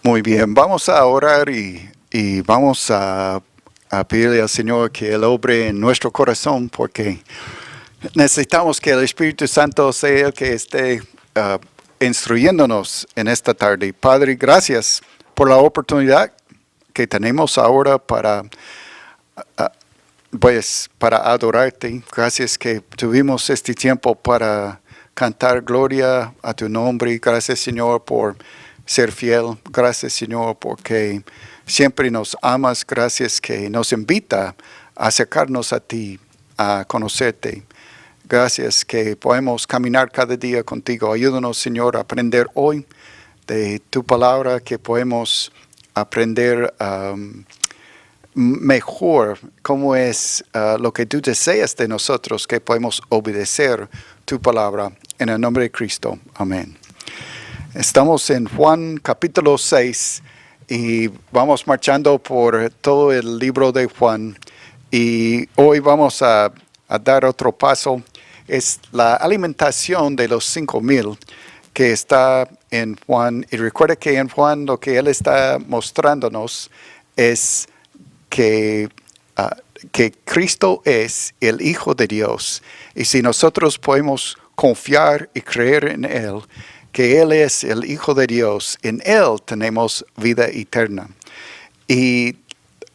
Muy bien, vamos a orar y vamos a pedirle al Señor que Él obre en nuestro corazón porque necesitamos que el Espíritu Santo sea el que esté instruyéndonos en esta tarde. Padre, gracias por la oportunidad que tenemos ahora para adorarte. Gracias que tuvimos este tiempo para cantar gloria a tu nombre. Gracias, Señor, por ser fiel. Gracias, Señor, porque siempre nos amas. Gracias que nos invita a acercarnos a ti, a conocerte. Gracias que podemos caminar cada día contigo. Ayúdanos, Señor, a aprender hoy de tu palabra, que podemos aprender mejor cómo es lo que tú deseas de nosotros, que podemos obedecer tu palabra. En el nombre de Cristo. Amén. Estamos en Juan capítulo 6 y vamos marchando por todo el libro de Juan. Y hoy vamos a dar otro paso. Es la alimentación de los 5,000 que está en Juan. Y recuerda que en Juan lo que él está mostrándonos es que Cristo es el Hijo de Dios. Y si nosotros podemos confiar y creer en Él, que Él es el Hijo de Dios, en Él tenemos vida eterna. Y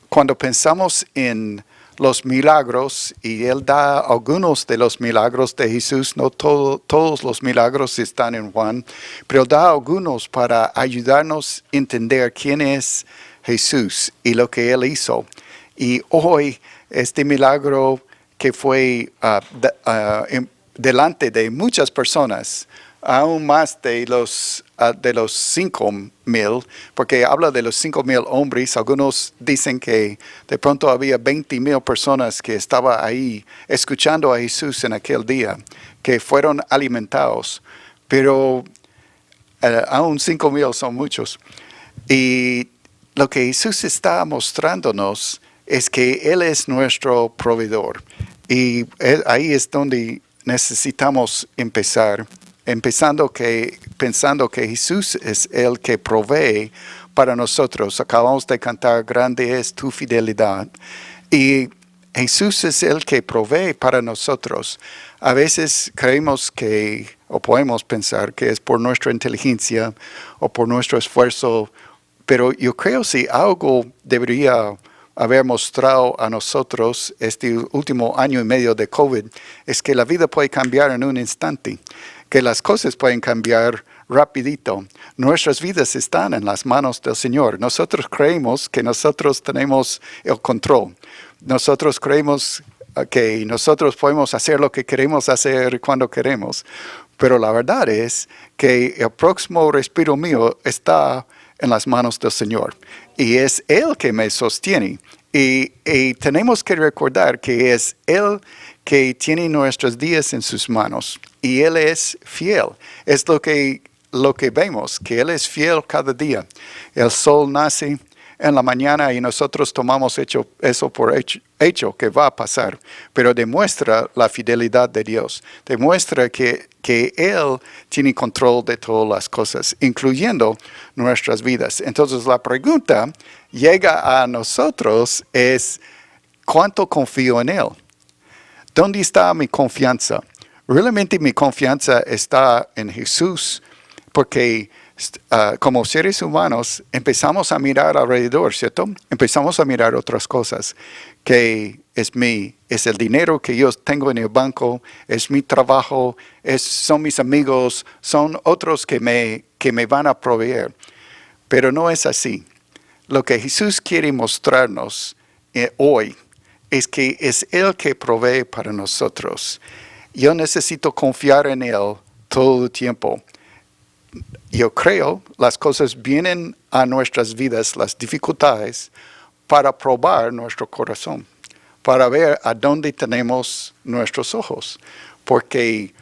cuando pensamos en los milagros, y Él da algunos de los milagros de Jesús, no todos los milagros están en Juan, pero da algunos para ayudarnos a entender quién es Jesús y lo que Él hizo. Y hoy este milagro que fue delante de muchas personas, aún más de los 5,000, porque habla de los 5,000 hombres. Algunos dicen que de pronto había 20,000 personas que estaban ahí escuchando a Jesús en aquel día, que fueron alimentados, pero aún 5,000 son muchos. Y lo que Jesús está mostrándonos es que Él es nuestro proveedor. Y ahí es donde necesitamos empezar, pensando que Jesús es el que provee para nosotros. Acabamos de cantar, grande es tu fidelidad. Y Jesús es el que provee para nosotros. A veces creemos o podemos pensar que es por nuestra inteligencia o por nuestro esfuerzo, pero yo creo si algo debería haber mostrado a nosotros este último año y medio de COVID, es que la vida puede cambiar en un instante, que las cosas pueden cambiar rapidito. Nuestras vidas están en las manos del Señor. Nosotros creemos que nosotros tenemos el control. Nosotros creemos que nosotros podemos hacer lo que queremos hacer cuando queremos. Pero la verdad es que el próximo respiro mío está en las manos del Señor. Y es Él que me sostiene. Y tenemos que recordar que es Él que tiene nuestros días en sus manos. Y Él es fiel. Es lo que vemos, que Él es fiel cada día. El sol nace en la mañana y nosotros tomamos eso por hecho que va a pasar. Pero demuestra la fidelidad de Dios. Demuestra que Él tiene control de todas las cosas, incluyendo nuestras vidas. Entonces la pregunta llega a nosotros es, ¿cuánto confío en Él? ¿Dónde está mi confianza? Realmente mi confianza está en Jesús, porque como seres humanos empezamos a mirar alrededor, ¿cierto? Empezamos a mirar otras cosas, que es el dinero que yo tengo en el banco, es mi trabajo, son mis amigos, son otros que me van a proveer. Pero no es así. Lo que Jesús quiere mostrarnos hoy es que es Él que provee para nosotros. Yo necesito confiar en Él todo el tiempo. Yo creo las cosas vienen a nuestras vidas, las dificultades, para probar nuestro corazón, para ver a dónde tenemos nuestros ojos. Porque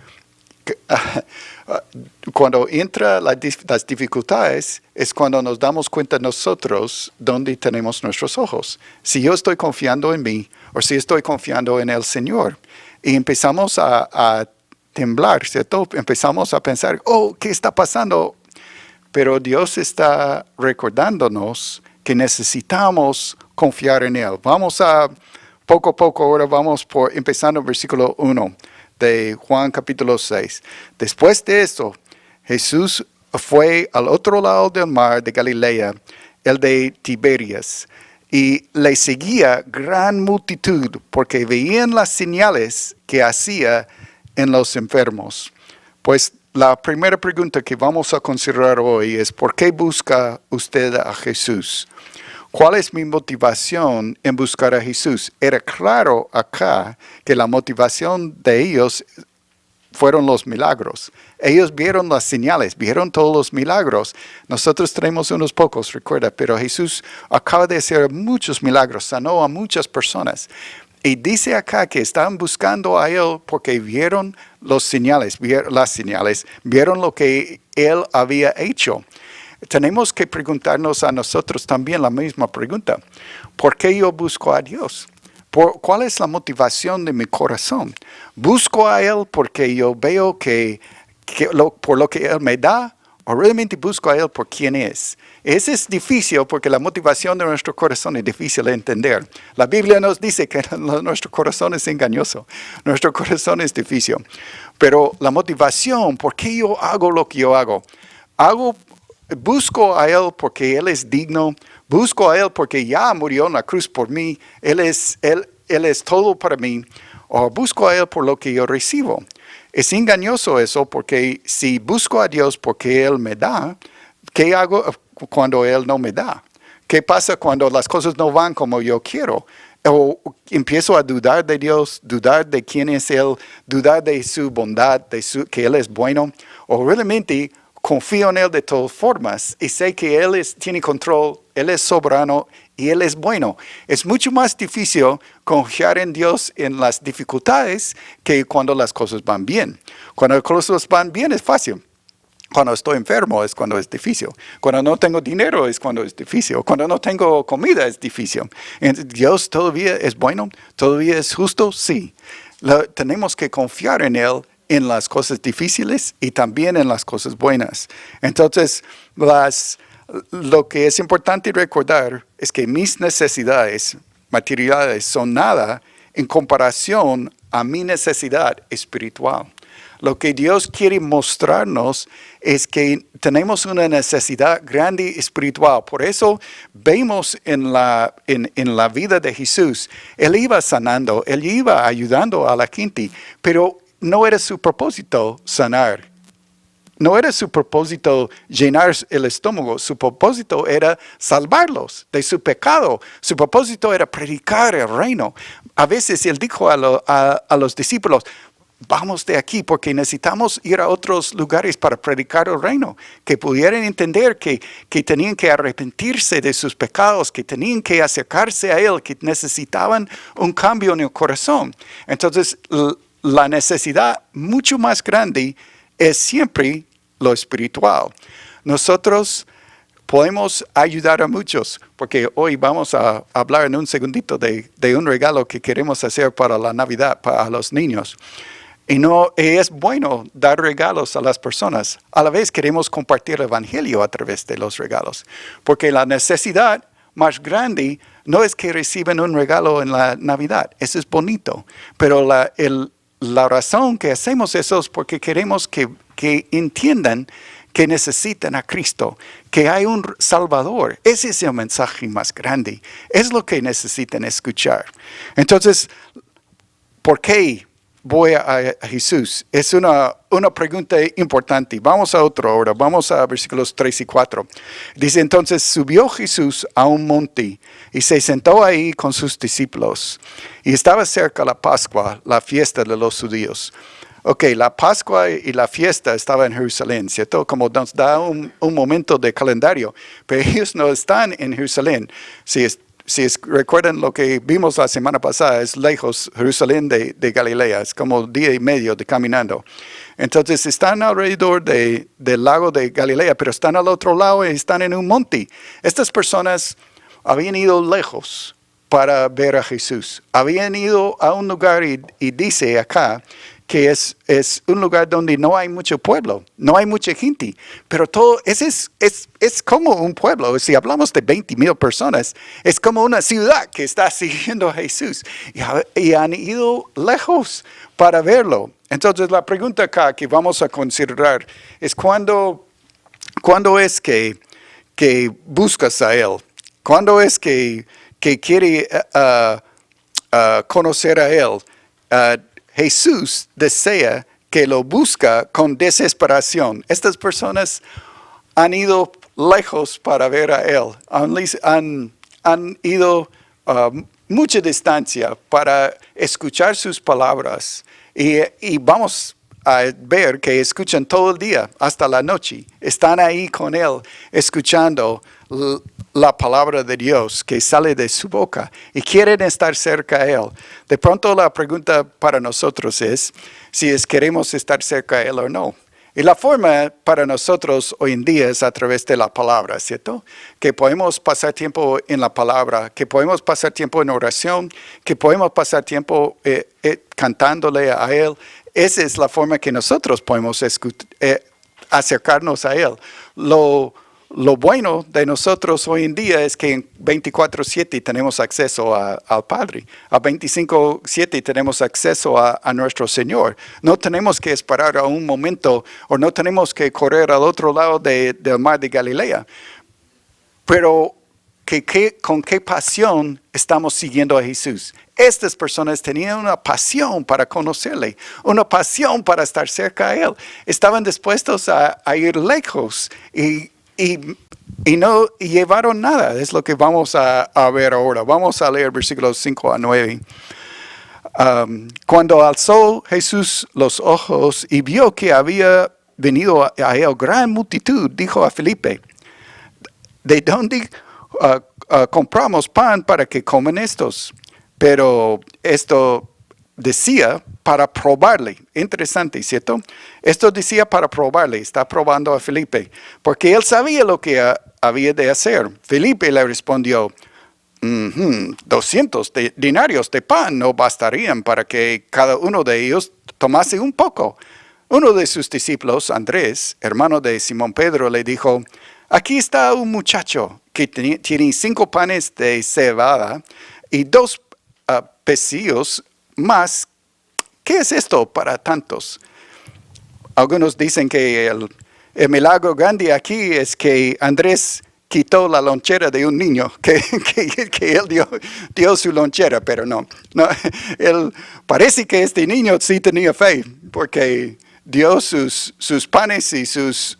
cuando entran las dificultades es cuando nos damos cuenta nosotros dónde tenemos nuestros ojos. Si yo estoy confiando en mí o si estoy confiando en el Señor. Y empezamos a temblar, ¿cierto? Empezamos a pensar, ¿qué está pasando? pero Dios está recordándonos que necesitamos confiar en Él. Vamos a, poco a poco, ahora vamos por, empezando el versículo 1 de Juan capítulo 6. Después de esto, Jesús fue al otro lado del mar de Galilea, el de Tiberias, y le seguía gran multitud porque veían las señales que hacía en los enfermos. Pues la primera pregunta que vamos a considerar hoy es: ¿por qué busca usted a Jesús? ¿Cuál es mi motivación en buscar a Jesús? Era claro acá que la motivación de ellos fueron los milagros. Ellos vieron las señales, vieron todos los milagros. Nosotros tenemos unos pocos, recuerda, pero Jesús acaba de hacer muchos milagros, sanó a muchas personas. Y dice acá que estaban buscando a Él porque vieron las señales, vieron lo que Él había hecho. Tenemos que preguntarnos a nosotros también la misma pregunta. ¿Por qué yo busco a Dios? ¿Cuál es la motivación de mi corazón? ¿Busco a Él porque yo veo por lo que Él me da? ¿O realmente busco a Él por quién es? Eso es difícil porque la motivación de nuestro corazón es difícil de entender. La Biblia nos dice que nuestro corazón es engañoso. Nuestro corazón es difícil. Pero la motivación, ¿por qué yo hago lo que yo hago? Busco a Él porque Él es digno. Busco a Él porque ya murió en la cruz por mí. Él es todo para mí. O busco a Él por lo que yo recibo. Es engañoso eso porque si busco a Dios porque Él me da, ¿qué hago cuando Él no me da? ¿Qué pasa cuando las cosas no van como yo quiero? O empiezo a dudar de Dios, dudar de quién es Él, dudar de su bondad, que Él es bueno. O realmente confío en Él de todas formas y sé que Él tiene control, Él es soberano y Él es bueno. Es mucho más difícil confiar en Dios en las dificultades que cuando las cosas van bien. Cuando las cosas van bien es fácil. Cuando estoy enfermo es cuando es difícil. Cuando no tengo dinero es cuando es difícil. Cuando no tengo comida es difícil. ¿Dios todavía es bueno? ¿Todavía es justo? Sí. Tenemos que confiar en Él en las cosas difíciles y también en las cosas buenas. Entonces, lo que es importante recordar es que mis necesidades materiales son nada en comparación a mi necesidad espiritual. Lo que Dios quiere mostrarnos es que tenemos una necesidad grande espiritual. Por eso vemos en la vida de Jesús, Él iba sanando, Él iba ayudando a la gente, pero no era su propósito sanar. No era su propósito llenar el estómago. Su propósito era salvarlos de su pecado. Su propósito era predicar el reino. A veces Él dijo a los discípulos: vamos de aquí porque necesitamos ir a otros lugares para predicar el reino. Que pudieran entender que tenían que arrepentirse de sus pecados, que tenían que acercarse a Él, que necesitaban un cambio en el corazón. Entonces, la necesidad mucho más grande es siempre lo espiritual. Nosotros podemos ayudar a muchos, porque hoy vamos a hablar en un segundito de un regalo que queremos hacer para la Navidad, para los niños. Y es bueno dar regalos a las personas. A la vez queremos compartir el Evangelio a través de los regalos, porque la necesidad más grande no es que reciban un regalo en la Navidad. Eso es bonito, pero la razón que hacemos eso es porque queremos que entiendan que necesitan a Cristo, que hay un Salvador. Ese es el mensaje más grande. Es lo que necesitan escuchar. Entonces, ¿por qué voy a Jesús? Es una pregunta importante. Vamos a otro ahora. Vamos a versículos 3 y 4. Dice: entonces subió Jesús a un monte y se sentó ahí con sus discípulos. Y estaba cerca la Pascua, la fiesta de los judíos. Ok, la Pascua y la fiesta estaban en Jerusalén, ¿cierto? Como nos da un momento de calendario. Pero ellos no están en Jerusalén. Si recuerdan lo que vimos la semana pasada, es lejos Jerusalén de Galilea. Es como día y medio de caminando. Entonces están alrededor del lago de Galilea, pero están al otro lado y están en un monte. Estas personas habían ido lejos para ver a Jesús. Habían ido a un lugar y dice acá que es un lugar donde no hay mucho pueblo, no hay mucha gente, pero todo es como un pueblo. Si hablamos de 20,000 personas, es como una ciudad que está siguiendo a Jesús y han ido lejos para verlo. Entonces la pregunta acá que vamos a considerar es ¿cuándo es que buscas a Él? ¿Cuándo es que quiere conocer a Él? Jesús desea que lo busca con desesperación. Estas personas han ido lejos para ver a Él. Han ido mucha distancia para escuchar sus palabras. Y vamos a ver que escuchan todo el día, hasta la noche. Están ahí con Él, escuchando la palabra de Dios que sale de su boca y quieren estar cerca a Él. De pronto la pregunta para nosotros es si queremos estar cerca a Él o no. Y la forma para nosotros hoy en día es a través de la palabra, ¿cierto? Que podemos pasar tiempo en la palabra, que podemos pasar tiempo en oración, que podemos pasar tiempo cantándole a Él. Esa es la forma que nosotros podemos acercarnos a Él. Lo bueno de nosotros hoy en día es que en 24/7 tenemos acceso al Padre. A 25/7 tenemos acceso a nuestro Señor. No tenemos que esperar a un momento o no tenemos que correr al otro lado del mar de Galilea. Pero con qué pasión estamos siguiendo a Jesús. Estas personas tenían una pasión para conocerle, una pasión para estar cerca a Él. Estaban dispuestos a ir lejos y no llevaron nada. Es lo que vamos a ver ahora. Vamos a leer versículos 5 a 9. Cuando alzó Jesús los ojos y vio que había venido a él gran multitud, dijo a Felipe, ¿de dónde compramos pan para que coman estos? Pero esto decía para probarle. Interesante, ¿cierto? Esto decía para probarle. Está probando a Felipe. Porque él sabía lo que había de hacer. Felipe le respondió, 200 denarios de pan no bastarían para que cada uno de ellos tomase un poco. Uno de sus discípulos, Andrés, hermano de Simón Pedro, le dijo, aquí está un muchacho que tiene 5 panes de cebada y 2 pecillos más. ¿Qué es esto para tantos? Algunos dicen que el milagro grande aquí es que Andrés quitó la lonchera de un niño, que él dio su lonchera, pero no. Él, parece que este niño sí tenía fe, porque dio sus panes y sus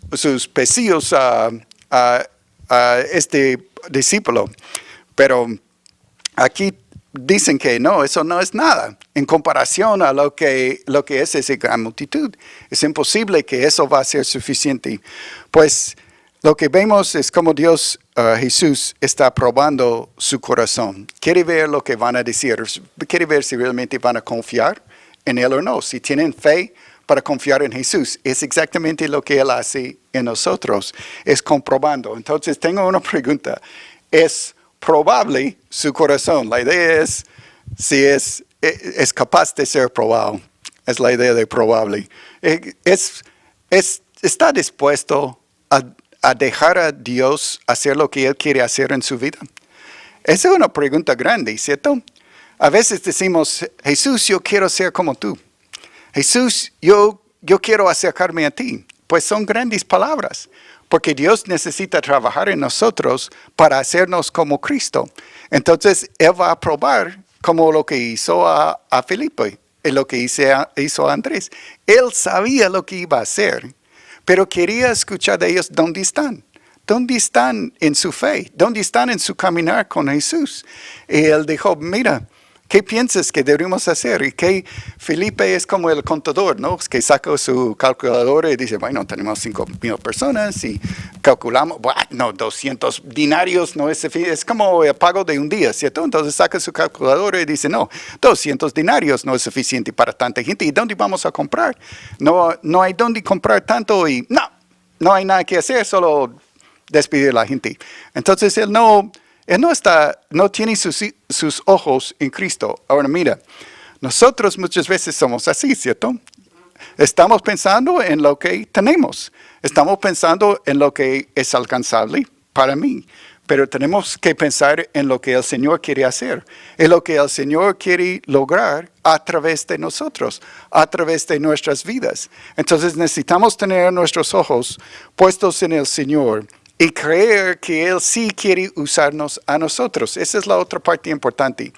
pecillos a este discípulo. Pero aquí dicen que no, eso no es nada en comparación a lo que es esa gran multitud. Es imposible que eso va a ser suficiente. Pues lo que vemos es como Jesús está probando su corazón. Quiere ver lo que van a decir. Quiere ver si realmente van a confiar en Él o no. Si tienen fe para confiar en Jesús. Es exactamente lo que Él hace en nosotros. Es comprobando. Entonces tengo una pregunta. ¿Es probable su corazón? La idea es si es capaz de ser probado. Es la idea de probable. ¿Está dispuesto a dejar a Dios hacer lo que Él quiere hacer en su vida? Esa es una pregunta grande, ¿cierto? A veces decimos, Jesús, yo quiero ser como tú. Jesús, yo quiero acercarme a ti. Pues son grandes palabras. Porque Dios necesita trabajar en nosotros para hacernos como Cristo. Entonces, Él va a probar como lo que hizo a Felipe y lo que hizo a Andrés. Él sabía lo que iba a hacer, pero quería escuchar de ellos dónde están. ¿Dónde están en su fe? ¿Dónde están en su caminar con Jesús? Y Él dijo, mira, ¿qué piensas que deberíamos hacer? Y que Felipe es como el contador, ¿no? Que saca su calculadora y dice, bueno, tenemos 5,000 personas y calculamos, 200 dinarios no es suficiente. Es como el pago de un día, ¿cierto? Entonces saca su calculadora y dice, no, 200 dinarios no es suficiente para tanta gente. ¿Y dónde vamos a comprar? No hay dónde comprar tanto y no hay nada que hacer, solo despedir a la gente. Entonces él no tiene sus ojos en Cristo. Ahora mira, nosotros muchas veces somos así, ¿cierto? Estamos pensando en lo que tenemos. Estamos pensando en lo que es alcanzable para mí. Pero tenemos que pensar en lo que el Señor quiere hacer, en lo que el Señor quiere lograr a través de nosotros, a través de nuestras vidas. Entonces necesitamos tener nuestros ojos puestos en el Señor y creer que Él sí quiere usarnos a nosotros. Esa es la otra parte importante.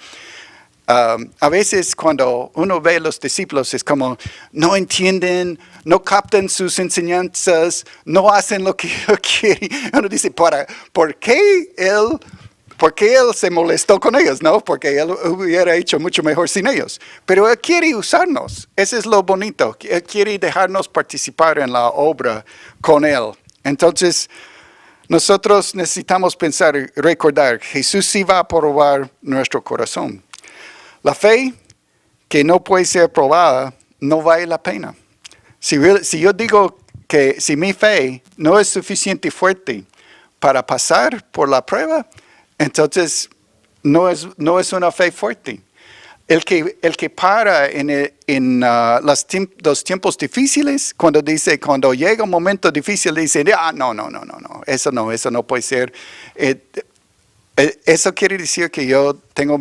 A veces cuando uno ve a los discípulos es como no entienden, no captan sus enseñanzas, no hacen lo que Él quiere. Uno dice, ¿por qué Él se molestó con ellos? No, porque Él hubiera hecho mucho mejor sin ellos. Pero Él quiere usarnos. Eso es lo bonito. Él quiere dejarnos participar en la obra con Él. Entonces, nosotros necesitamos pensar y recordar, Jesús sí va a probar nuestro corazón. La fe que no puede ser probada no vale la pena. Si yo digo que si mi fe no es suficiente fuerte para pasar por la prueba, entonces no es una fe fuerte. El que para en los tiempos difíciles, cuando llega un momento difícil, dice, no, eso no puede ser. Eso quiere decir que yo tengo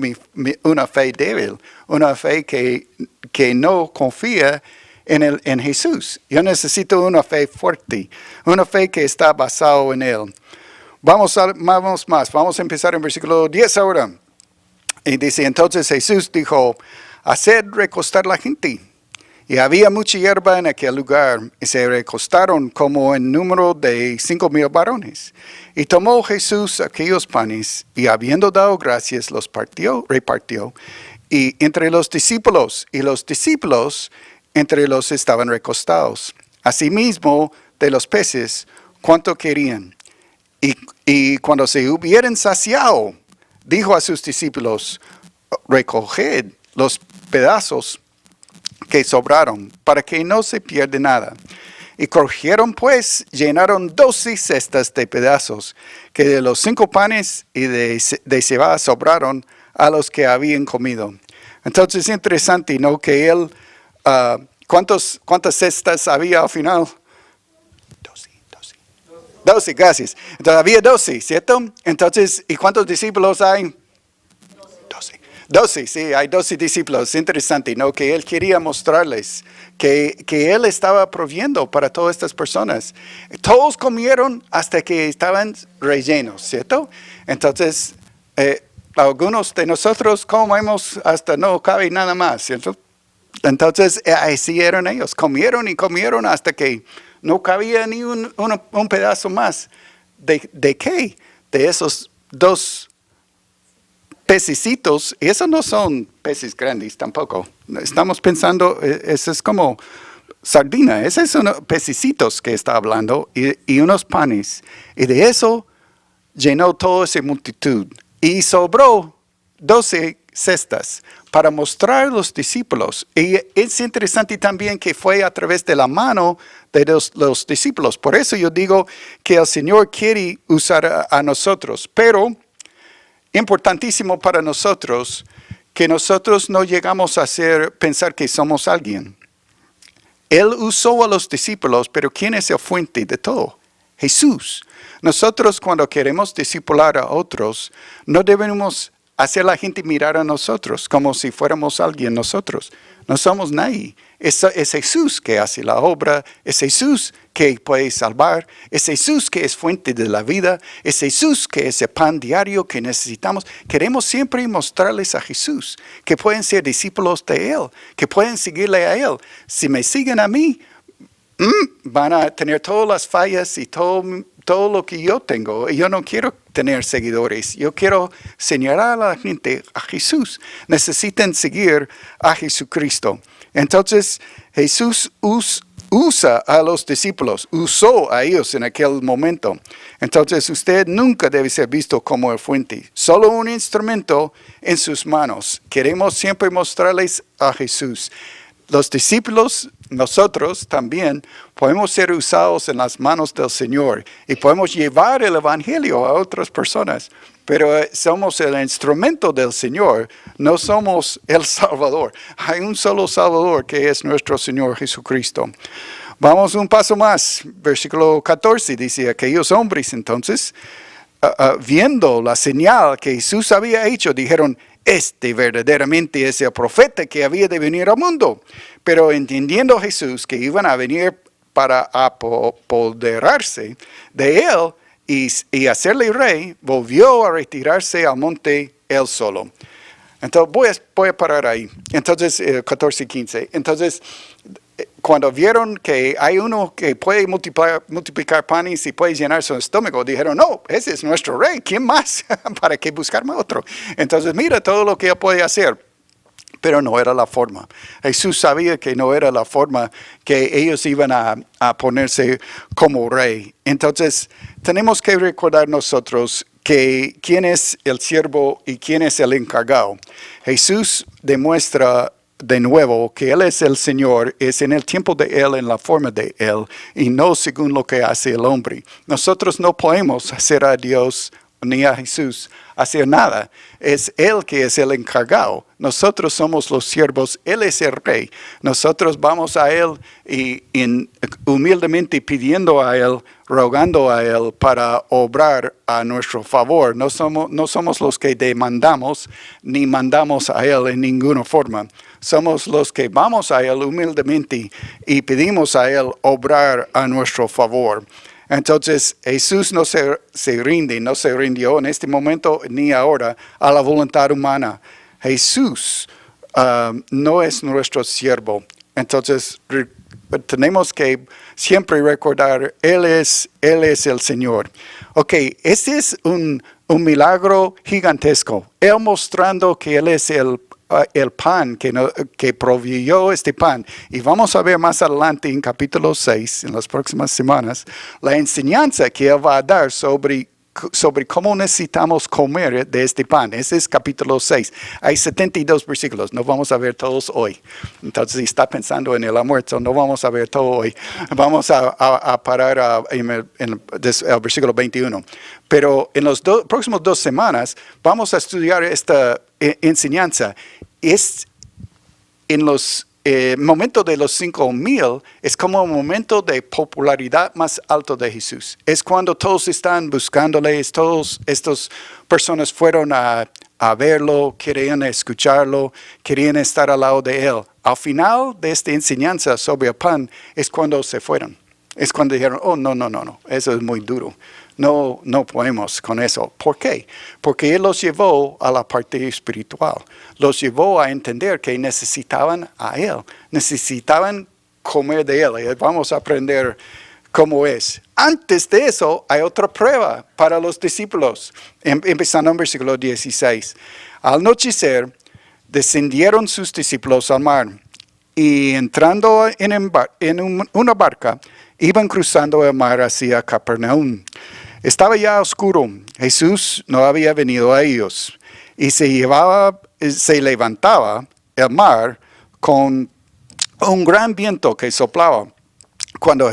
una fe débil, una fe que no confía en Jesús. Yo necesito una fe fuerte, una fe que está basada en Él. Vamos a empezar en versículo 10 ahora. Y dice, entonces Jesús dijo, haced recostar la gente. Y había mucha hierba en aquel lugar, y se recostaron como en número de 5,000 varones. Y tomó Jesús aquellos panes, y habiendo dado gracias, los repartió, y entre los discípulos, entre los estaban recostados. Asimismo, de los peces, cuanto querían. Y cuando se hubieran saciado, dijo a sus discípulos, recoged los pedazos que sobraron, para que no se pierda nada. Y cogieron pues, llenaron 12 cestas de pedazos, que de los 5 panes y de cebada sobraron a los que habían comido. Entonces es interesante, ¿no? Que él, ¿cuántas cestas había al final? 12, gracias. Entonces había 12, ¿cierto? Entonces, ¿y cuántos discípulos hay? 12, sí, hay 12 discípulos. Interesante, ¿no? Que él quería mostrarles que él estaba proviendo para todas estas personas. Todos comieron hasta que estaban rellenos, ¿cierto? Entonces, algunos de nosotros comemos hasta no cabe nada más, ¿cierto? Entonces, así eran ellos. Comieron y comieron hasta que no cabía ni un pedazo más. ¿De qué? De esos 2 pececitos, y esos no son peces grandes tampoco. Estamos pensando, eso es como sardina, esos son pececitos que está hablando, y unos panes. Y de eso llenó toda esa multitud. Y sobró 12 cestas para mostrar a los discípulos. Y es interesante también que fue a través de la mano de los discípulos. Por eso yo digo que el Señor quiere usar a nosotros, pero importantísimo para nosotros que nosotros no llegamos a pensar que somos alguien. Él usó a los discípulos, pero ¿quién es el fuente de todo? Jesús. Nosotros cuando queremos discipular a otros, no debemos hacer a la gente mirar a nosotros como si fuéramos alguien nosotros. No somos nadie. Es Jesús que hace la obra, es Jesús que puede salvar, es Jesús que es fuente de la vida, es Jesús que es el pan diario que necesitamos. Queremos siempre mostrarles a Jesús, que pueden ser discípulos de Él, que pueden seguirle a Él. Si me siguen a mí, van a tener todas las fallas y todo lo que yo tengo. Yo no quiero tener seguidores. Yo quiero señalar a la gente a Jesús. Necesitan seguir a Jesucristo. Entonces, Jesús usa a los discípulos, usó a ellos en aquel momento. Entonces, usted nunca debe ser visto como el fuente, solo un instrumento en sus manos. Queremos siempre mostrarles a Jesús. los discípulos, nosotros también podemos ser usados en las manos del Señor y podemos llevar el Evangelio a otras personas, pero somos el instrumento del Señor, no somos el Salvador. Hay un solo Salvador que es nuestro Señor Jesucristo. Vamos un paso más, versículo 14 dice, aquellos hombres entonces, viendo la señal que Jesús había hecho, dijeron, este verdaderamente es el profeta que había de venir al mundo. Pero entendiendo Jesús que iban a venir para apoderarse de él y hacerle rey, volvió a retirarse al monte él solo. Entonces voy a parar ahí. Entonces, 14 y 15. Entonces, cuando vieron que hay uno que puede multiplicar panes y puede llenar su estómago, dijeron, no, ese es nuestro rey, ¿quién más? ¿Para qué buscarme otro? Entonces mira todo lo que él puede hacer. Pero no era la forma. Jesús sabía que no era la forma que ellos iban a ponerse como rey. Entonces tenemos que recordar nosotros que quién es el siervo y quién es el encargado. Jesús demuestra de nuevo que Él es el Señor, es en el tiempo de Él, en la forma de Él, y no según lo que hace el hombre. Nosotros no podemos hacer a Dios ni a Jesús hacer nada. Es Él que es el encargado. Nosotros somos los siervos, Él es el rey. Nosotros vamos a Él y humildemente pidiendo a Él, rogando a Él para obrar a nuestro favor. No somos los que demandamos ni mandamos a Él en ninguna forma. Somos los que vamos a Él humildemente y pedimos a Él obrar a nuestro favor. Entonces Jesús no se rindió en este momento ni ahora a la voluntad humana. Jesús no es nuestro siervo. Entonces tenemos que siempre recordar, Él es el Señor. Ok, este es un milagro gigantesco. Él mostrando que Él es el pan que proveyó este pan. Y vamos a ver más adelante en capítulo 6, en las próximas semanas, la enseñanza que Él va a dar sobre cómo necesitamos comer de este pan. Ese es capítulo 6. Hay 72 versículos, no vamos a ver todos hoy. Entonces, si está pensando en el almuerzo, no vamos a ver todo hoy. Vamos a parar en el versículo 21. Pero en las próximas 2 semanas vamos a estudiar esta enseñanza. Es en los momento de los 5,000 es como un momento de popularidad más alto de Jesús. Es cuando todos están buscándole, todas estas personas fueron a verlo, querían escucharlo, querían estar al lado de él. Al final de esta enseñanza sobre el pan es cuando se fueron. Es cuando dijeron, oh, no, eso es muy duro. No podemos con eso. ¿Por qué? Porque Él los llevó a la parte espiritual. Los llevó a entender que necesitaban a Él. Necesitaban comer de Él. Y vamos a aprender cómo es. Antes de eso, hay otra prueba para los discípulos. Empezando en versículo 16. Al anochecer, descendieron sus discípulos al mar. Y entrando en una barca, iban cruzando el mar hacia Capernaum. Estaba ya oscuro. Jesús no había venido a ellos. Y se levantaba el mar con un gran viento que soplaba. Cuando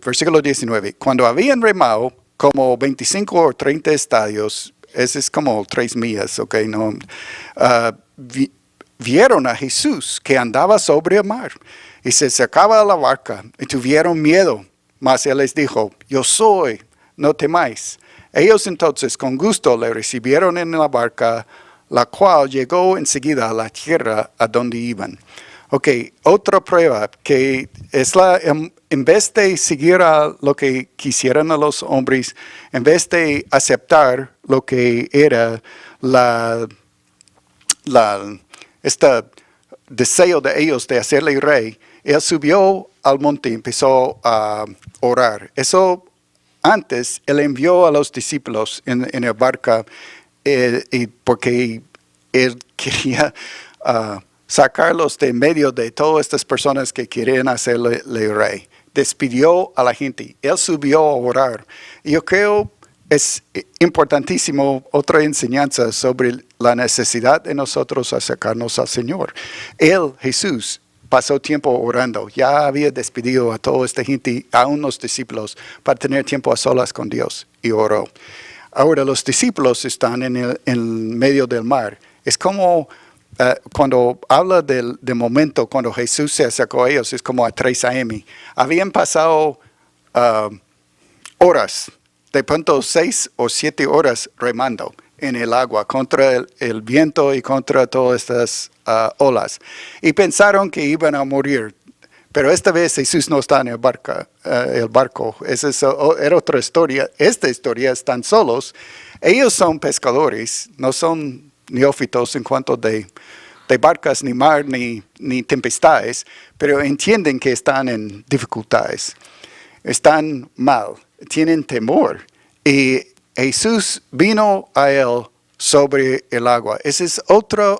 versículo 19, cuando habían remado como 25 o 30 estadios, ese es como 3 millas, ok, no, vieron a Jesús que andaba sobre el mar y se acercaba a la barca y tuvieron miedo. Mas Él les dijo, yo soy, no temáis. Ellos entonces con gusto le recibieron en la barca, la cual llegó enseguida a la tierra a donde iban. Ok, otra prueba que es en vez de seguir a lo que quisieran a los hombres, en vez de aceptar lo que era este deseo de ellos de hacerle rey, Él subió al monte y empezó a orar. Eso antes, Él envió a los discípulos en la barca porque Él quería sacarlos de medio de todas estas personas que querían hacerle rey. Despidió a la gente. Él subió a orar. Y yo creo es importantísimo otra enseñanza sobre la necesidad de nosotros acercarnos al Señor. Él, Jesús, pasó tiempo orando. Ya había despedido a toda esta gente, a unos discípulos, para tener tiempo a solas con Dios y oró. Ahora los discípulos están en medio del mar. Es como cuando habla del momento cuando Jesús se acercó a ellos, es como a 3 a.m. Habían pasado horas, de pronto 6 o 7 horas remando en el agua contra el viento y contra todas estas olas. Y pensaron que iban a morir. Pero esta vez Jesús no está en el barco. Esa era otra historia. Esta historia están solos. Ellos son pescadores, no son neófitos en cuanto de barcas, ni mar, ni tempestades, pero entienden que están en dificultades. Están mal, tienen temor. Y Jesús vino a él sobre el agua. Esa es otra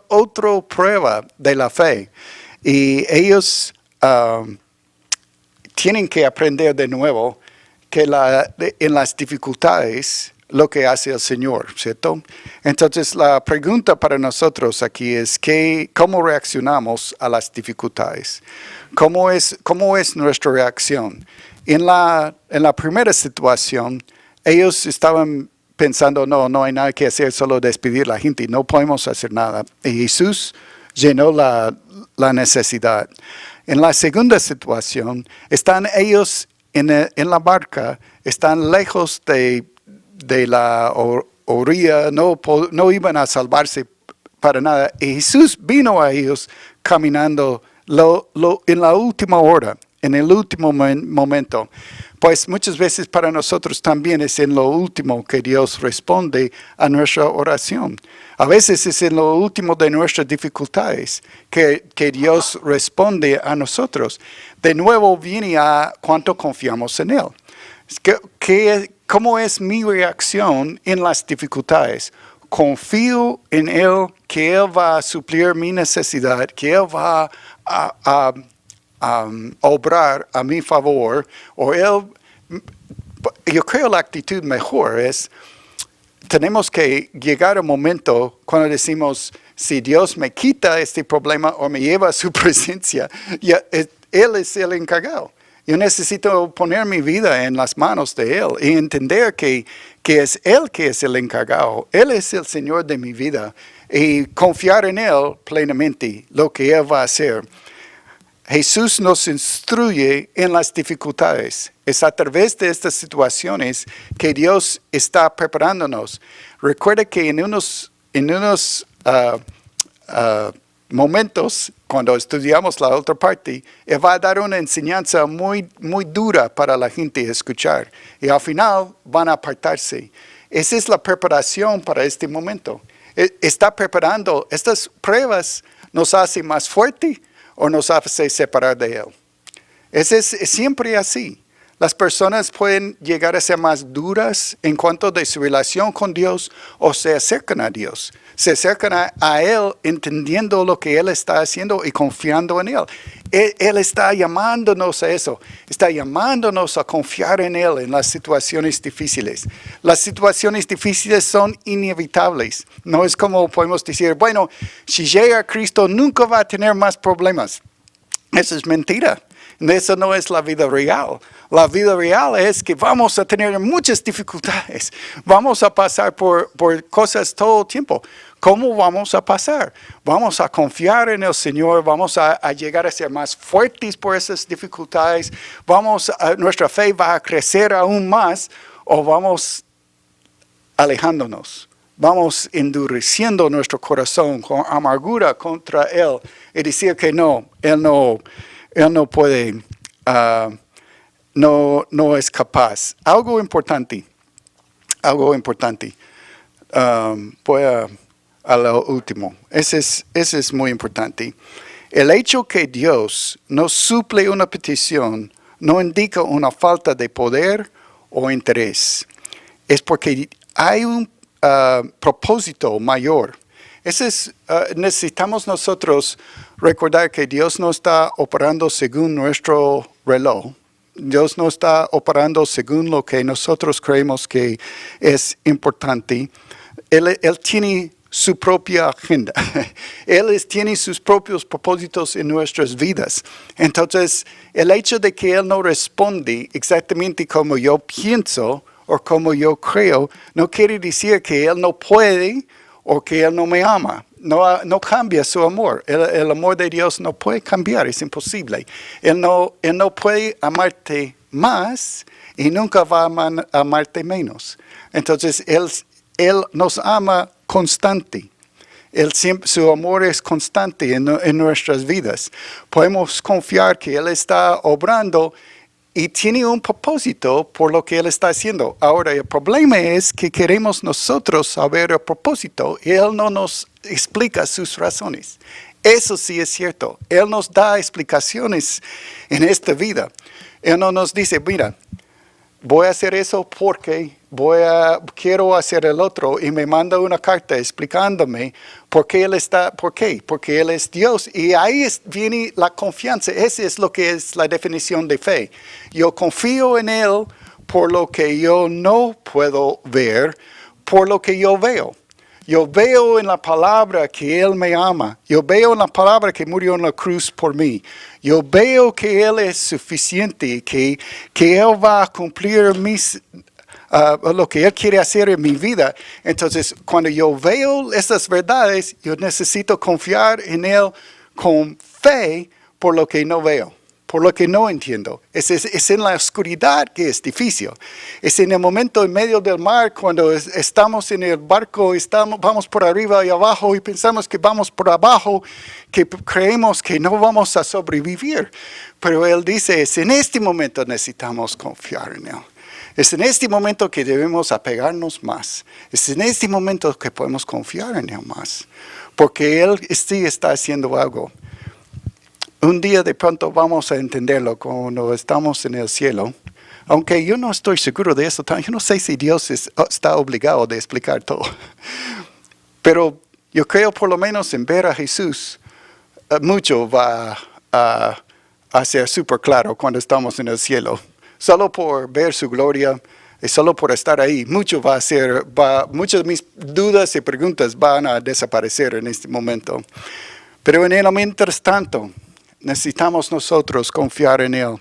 prueba de la fe. Y ellos tienen que aprender de nuevo que en las dificultades lo que hace el Señor, ¿cierto? Entonces la pregunta para nosotros aquí es ¿cómo reaccionamos a las dificultades? ¿Cómo es nuestra reacción? En la primera situación, ellos estaban pensando, no hay nada que hacer, solo despedir a la gente, no podemos hacer nada. Y Jesús llenó la necesidad. En la segunda situación, están ellos en la barca, están lejos de la orilla, no iban a salvarse para nada. Y Jesús vino a ellos caminando en la última hora, en el último momento. Pues muchas veces para nosotros también es en lo último que Dios responde a nuestra oración. A veces es en lo último de nuestras dificultades que Dios responde a nosotros. De nuevo viene a cuánto confiamos en Él. ¿Cómo es mi reacción en las dificultades? Confío en Él, que Él va a suplir mi necesidad, que Él va a obrar a mi favor, yo creo la actitud mejor es, tenemos que llegar a un momento cuando decimos, si Dios me quita este problema o me lleva a su presencia, Él es el encargado. Yo necesito poner mi vida en las manos de Él y entender que es Él que es el encargado. Él es el Señor de mi vida y confiar en Él plenamente, lo que Él va a hacer. Jesús nos instruye en las dificultades. Es a través de estas situaciones que Dios está preparándonos. Recuerde que en unos momentos, cuando estudiamos la otra parte, Él va a dar una enseñanza muy, muy dura para la gente escuchar. Y al final van a apartarse. Esa es la preparación para este momento. Está preparando. Estas pruebas nos hacen más fuertes o nos hace separar de Él. Es siempre así. Las personas pueden llegar a ser más duras en cuanto de su relación con Dios o se acercan a Dios. Se acercan a Él entendiendo lo que Él está haciendo y confiando en Él. Él está llamándonos a eso. Está llamándonos a confiar en Él en las situaciones difíciles. Las situaciones difíciles son inevitables. No es como podemos decir, bueno, si llega a Cristo nunca va a tener más problemas. Eso es mentira. Eso no es la vida real. La vida real es que vamos a tener muchas dificultades. Vamos a pasar por cosas todo el tiempo. ¿Cómo vamos a pasar? Vamos a confiar en el Señor. Vamos a llegar a ser más fuertes por esas dificultades. Nuestra fe va a crecer aún más o vamos alejándonos. Vamos endureciendo nuestro corazón con amargura contra Él y decir que no, Él no puede, no es capaz. Algo importante. Voy a lo último. Ese es muy importante. El hecho que Dios no suple una petición no indica una falta de poder o interés. Es porque hay un propósito mayor. Necesitamos nosotros recordar que Dios no está operando según nuestro reloj, Dios no está operando según lo que nosotros creemos que es importante. Él tiene su propia agenda. Tiene sus propios propósitos en nuestras vidas. Entonces, el hecho de que Él no responde exactamente como yo pienso o como yo creo, no quiere decir que Él no puede o que Él no me ama. No cambia su amor. El amor de Dios no puede cambiar, es imposible. Él no puede amarte más y nunca va a amarte menos. Entonces, Él nos ama constante. Su amor es constante en nuestras vidas. Podemos confiar que Él está obrando y tiene un propósito por lo que Él está haciendo. Ahora, el problema es que queremos nosotros saber el propósito y Él no nos explica sus razones. Eso sí es cierto. Él nos da explicaciones en esta vida. Él no nos dice, mira, voy a hacer eso porque quiero hacer el otro, y me manda una carta explicándome por qué porque Él es Dios, y ahí viene la confianza. Esa es lo que es la definición de fe. Yo confío en Él por lo que yo no puedo ver, por lo que yo veo. Yo veo en la palabra que Él me ama. Yo veo en la palabra que murió en la cruz por mí. Yo veo que Él es suficiente, que Él va a cumplir lo que Él quiere hacer en mi vida. Entonces, cuando yo veo estas verdades, yo necesito confiar en Él con fe por lo que no veo, por lo que no entiendo. Es en la oscuridad que es difícil. Es en el momento en medio del mar, cuando estamos en el barco, vamos por arriba y abajo y pensamos que vamos por abajo, que creemos que no vamos a sobrevivir. Pero Él dice, es en este momento necesitamos confiar en Él. Es en este momento que debemos apegarnos más. Es en este momento que podemos confiar en Él más. Porque Él sí está haciendo algo. Un día de pronto vamos a entenderlo cuando estamos en el cielo. Aunque yo no estoy seguro de eso. Yo no sé si Dios está obligado a explicar todo. Pero yo creo por lo menos en ver a Jesús, mucho va a ser súper claro cuando estamos en el cielo. Solo por ver su gloria y solo por estar ahí, muchas de mis dudas y preguntas van a desaparecer en este momento. Pero en el mientras tanto, necesitamos nosotros confiar en Él.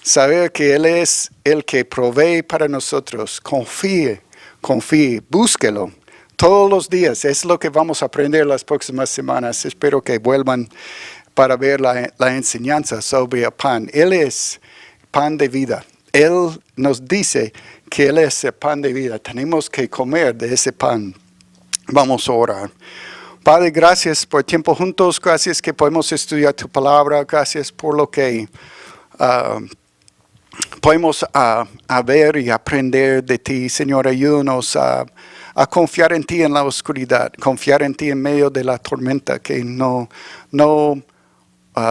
Saber que Él es el que provee para nosotros. Confíe, búsquelo. Todos los días es lo que vamos a aprender las próximas semanas. Espero que vuelvan para ver la enseñanza sobre el pan. Él es pan de vida. Él nos dice que Él es el pan de vida. Tenemos que comer de ese pan. Vamos a orar. Padre, gracias por el tiempo juntos. Gracias que podemos estudiar tu palabra. Gracias por lo que podemos ver y aprender de ti. Señor, ayúdanos a confiar en ti en la oscuridad. Confiar en ti en medio de la tormenta. Que no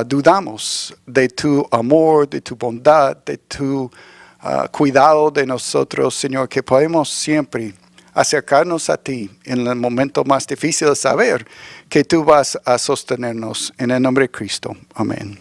dudamos de tu amor, de tu bondad, de tu cuidado de nosotros, Señor, que podemos siempre acercarnos a ti en el momento más difícil, saber que tú vas a sostenernos en el nombre de Cristo. Amén.